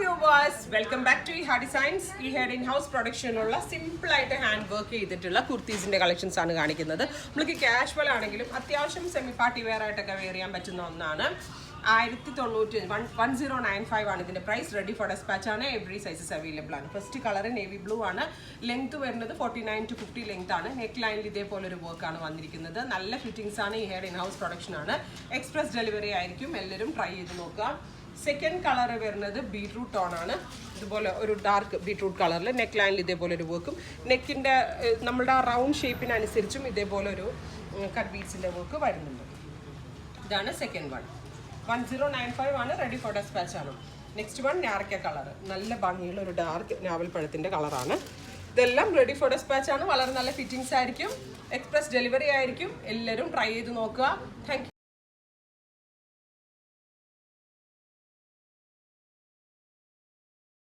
viewers, welcome back to Eha Designs. ഈ head in house പ്രൊഡക്ഷനുള്ള simple ആയിട്ട് hand work ചെയ്തിട്ടുള്ള കുർത്തീസിന്റെ collections ആണ് കാണിക്കുന്നത്. നമുക്ക് കാഷ്വൽ ആണെങ്കിലും അത്യാവശ്യം സെമി പാർട്ടി വെയർ ആയിട്ടൊക്കെ വെയർ ചെയ്യാൻ പറ്റുന്ന ഒന്നാണ്. 1095 ആണ് ഇതിന്റെ പ്രൈസ്. റെഡി ഫോർ ഡെസ്പാച്ച് ആണ്. എവറി സൈസസ് അവൈലബിൾ ആണ്. ഫസ്റ്റ് കളർ നേവി ബ്ലൂ ആണ്. ലെങ്ത് വരുന്നത് 49 to 50 ലെങ്ത് ആണ്. നെക്ക് ലൈനിൽ ഇതേപോലെ ഒരു വർക്ക് ആണ് വന്നിരിക്കുന്നത്. നല്ല ഫിറ്റിംഗ്സ് ആണ്. ഈ ഹെഡ് ഇൻ ഹൗസ് പ്രൊഡക്ഷൻ ആണ്. എക്സ്പ്രസ് ഡെലിവറി ആയിരിക്കും. എല്ലാവരും ട്രൈ ചെയ്ത് നോക്കുക. സെക്കൻഡ് കളർ വരുന്നത് ബീട്രൂട്ട് ടോൺ ആണ്. ഇതുപോലെ ഒരു ഡാർക്ക് ബീട്രൂട്ട് കളറിൽ നെക്ക് ലൈനിൽ ഇതേപോലെ ഒരു വർക്കും നെക്കിൻ്റെ നമ്മളുടെ ആ റൗണ്ട് ഷേപ്പിനനുസരിച്ചും ഇതേപോലെ ഒരു കട്ട് ബീഡ്സിൻ്റെ വർക്ക് വരുന്നുണ്ട്. ഇതാണ് സെക്കൻഡ് വൺ. 1095 ആണ്. റെഡി ഫോർ ഡെസ്പാച്ച് ആണ്. നെക്സ്റ്റ് വൺ ഞാറക്ക കളർ. നല്ല ഭംഗിയുള്ള ഒരു ഡാർക്ക് ഞാവൽ പഴത്തിൻ്റെ കളറാണ്. ഇതെല്ലാം റെഡി ഫോർ ഡെസ്പാച്ച് ആണ്. വളരെ നല്ല ഫിറ്റിംഗ്സ് ആയിരിക്കും. എക്സ്പ്രസ് ഡെലിവറി ആയിരിക്കും. എല്ലാവരും ട്രൈ ചെയ്ത് നോക്കുക. താങ്ക്